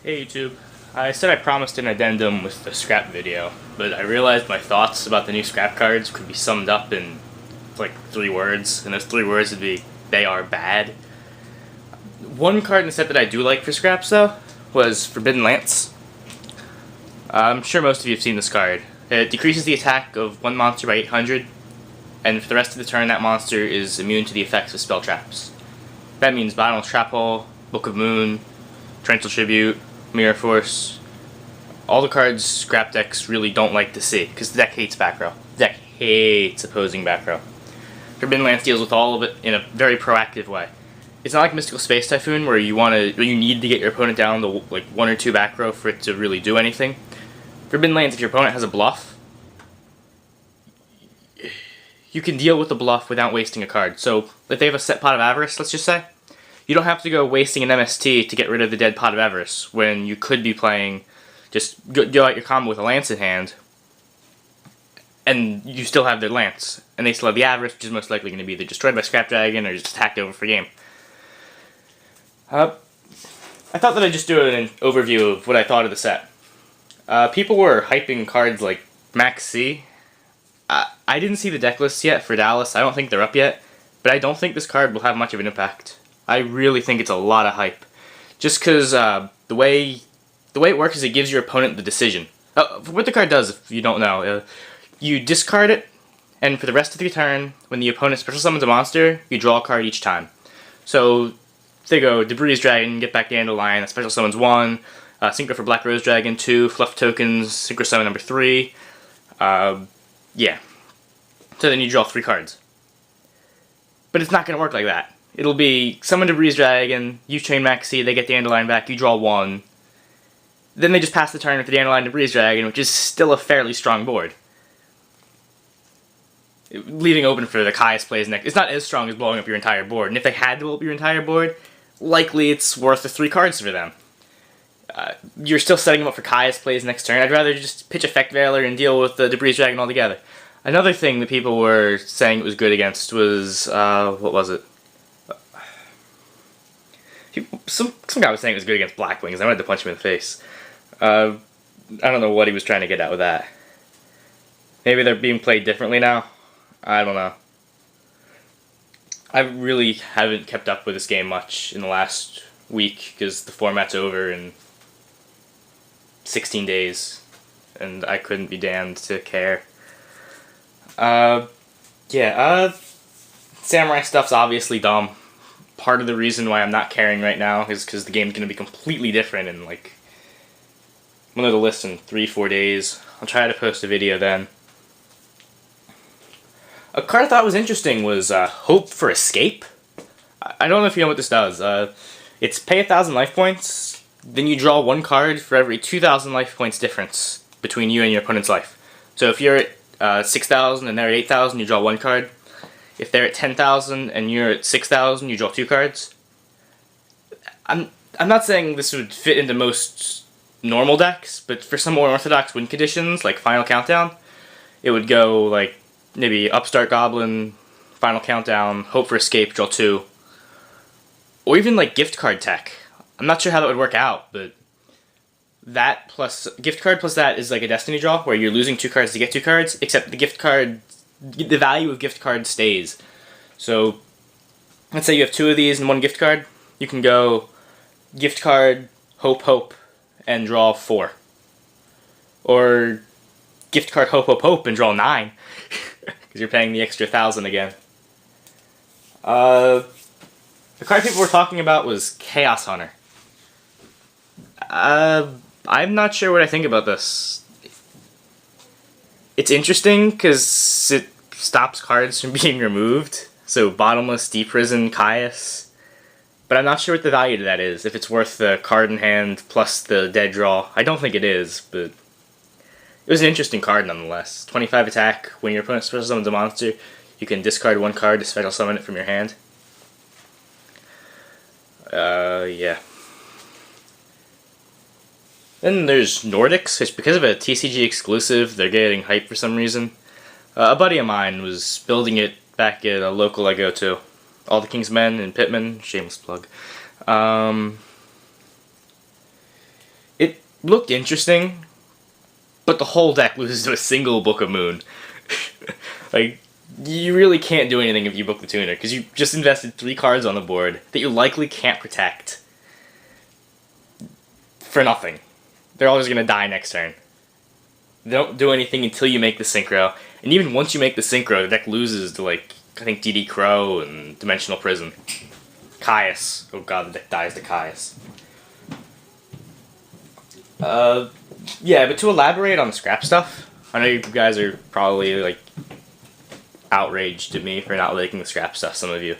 Hey YouTube. I said I promised an addendum with the scrap video, but I realized my thoughts about the new scrap cards could be summed up in like 3 words, and those 3 words would be, they are bad. One card in the set that I do like for scraps though was Forbidden Lance. I'm sure most of you have seen this card. It decreases the attack of one monster by 800, and for the rest of the turn that monster is immune to the effects of spell traps. That means Bottomless Trap Hole, Book of Moon, Torrential Tribute, Mirror Force, all the cards scrap decks really don't like to see, because the deck hates back row. The deck hates opposing back row. Forbidden Lance deals with all of it in a very proactive way. It's not like Mystical Space Typhoon where you need to get your opponent down to like 1 or 2 back row for it to really do anything. Forbidden Lance, if your opponent has a bluff, you can deal with the bluff without wasting a card. So if they have a set Pot of Avarice, let's just say, you don't have to go wasting an MST to get rid of the dead Pot of Avarice when you could be playing, just go out your combo with a Lance in hand, and you still have their Lance, and they still have the Avarice, which is most likely going to be either destroyed by Scrap Dragon or just hacked over for game. I thought that I'd just do an overview of what I thought of the set. People were hyping cards like Max C. I didn't see the deck lists yet for Dallas. I don't think they're up yet, but I don't think this card will have much of an impact. I really think it's a lot of hype. Just because the way it works is it gives your opponent the decision. What the card does, if you don't know, you discard it, and for the rest of the turn, when the opponent special summons a monster, you draw a card each time. So, they go Debris Dragon, get back Dandelion, that special summons 1, Synchro for Black Rose Dragon 2, Fluff Tokens, Synchro Summon number 3, yeah. So then you draw 3 cards. But it's not going to work like that. It'll be summon Debris Dragon, you chain Maxi, they get Dandelion back, you draw 1. Then they just pass the turn with the Dandelion Debris Dragon, which is still a fairly strong board. Leaving open for the Caius plays next. It's not as strong as blowing up your entire board, and if they had to blow up your entire board, likely it's worth the 3 cards for them. You're still setting them up for Caius plays next turn. I'd rather just pitch Effect Veiler and deal with the Debris Dragon altogether. Another thing that people were saying it was good against was, what was it? Some guy was saying it was good against Black Wings. I wanted to punch him in the face. I don't know what he was trying to get at with that. Maybe they're being played differently now? I don't know. I really haven't kept up with this game much in the last week because the format's over in 16 days, and I couldn't be damned to care. Samurai stuff's obviously dumb. Part of the reason why I'm not caring right now is because the game's going to be completely different in like one of the lists in 3-4 days. I'll try to post a video then. A card I thought was interesting was Hope for Escape. I don't know if you know what this does. It's pay 1,000 life points, then you draw 1 card for every 2,000 life points difference between you and your opponent's life. So if you're at 6,000 and they're at 8,000, you draw 1 card. If they're at 10,000 and you're at 6,000, you draw 2 cards. I'm not saying this would fit into most normal decks, but for some more orthodox win conditions, like Final Countdown, it would go like maybe Upstart Goblin, Final Countdown, Hope for Escape, draw 2. Or even like gift card tech. I'm not sure how that would work out, but that plus gift card plus that is like a destiny draw where you're losing 2 cards to get 2 cards, except the value of gift card stays. So, let's say you have 2 of these and 1 gift card. You can go gift card, hope, and draw 4. Or gift card, hope, and draw 9. Because you're paying the extra 1,000 again. The card people were talking about was Chaos Hunter. I'm not sure what I think about this. It's interesting because it stops cards from being removed. So Bottomless, Deep Prison, Caius. But I'm not sure what the value to that is. If it's worth the card in hand plus the dead draw. I don't think it is, but it was an interesting card nonetheless. 25 attack. When your opponent special summons a monster, you can discard 1 card to special summon it from your hand. Yeah. Then there's Nordics, which because of a TCG exclusive, they're getting hyped for some reason. A buddy of mine was building it back at a local I go to. All the King's Men in Pittman, shameless plug. looked interesting, but the whole deck loses to a single Book of Moon. Like, you really can't do anything if you book the tuner, because you just invested 3 cards on the board that you likely can't protect for nothing. They're all just going to die next turn. They don't do anything until you make the Synchro, and even once you make the Synchro, the deck loses to, like, I think DD Crow and Dimensional Prison. Caius. Oh god, the deck dies to Caius. Yeah, but to elaborate on the scrap stuff, I know you guys are probably, like, outraged at me for not liking the scrap stuff, some of you.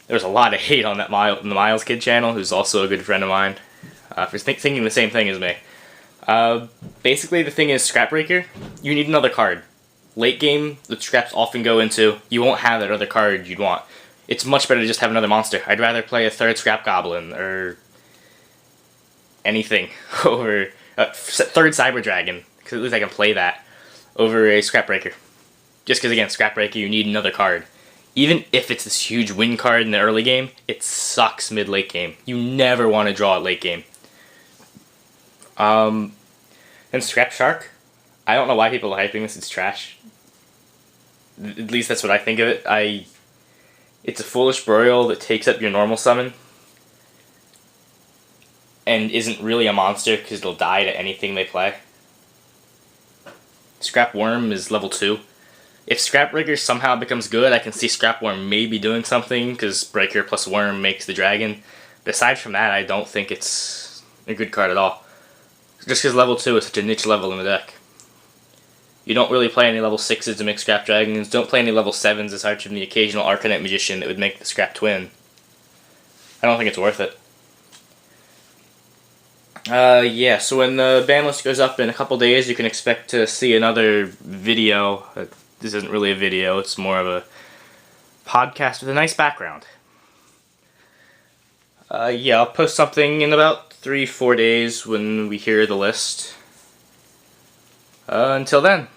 There's a lot of hate on that the Miles Kid channel, who's also a good friend of mine, for thinking the same thing as me. Basically, the thing is, Scrapbreaker, you need another card. Late game, the scraps often go into, you won't have that other card you'd want. It's much better to just have another monster. I'd rather play a 3rd Scrap Goblin, or anything, over a 3rd Cyber Dragon, because at least I can play that, over a Scrapbreaker. Just because, again, Scrapbreaker, you need another card. Even if it's this huge win card in the early game, it sucks mid-late game. You never want to draw it late game. And Scrap Shark, I don't know why people are hyping this, it's trash. At least that's what I think of it. It's a Foolish Burial that takes up your normal summon, and isn't really a monster because it'll die to anything they play. Scrap Worm is level 2. If Scrapbreaker somehow becomes good, I can see Scrap Worm maybe doing something, because Breaker plus Worm makes the dragon. But aside from that, I don't think it's a good card at all. Just because level 2 is such a niche level in the deck. You don't really play any level 6s to make Scrap Dragons, don't play any level 7s aside from the occasional Arcanite Magician that would make the Scrap Twin. I don't think it's worth it. Yeah, so when the ban list goes up in a couple days, you can expect to see another video. This isn't really a video, it's more of a podcast with a nice background. Yeah, I'll post something in about 3-4 days when we hear the list. Until then.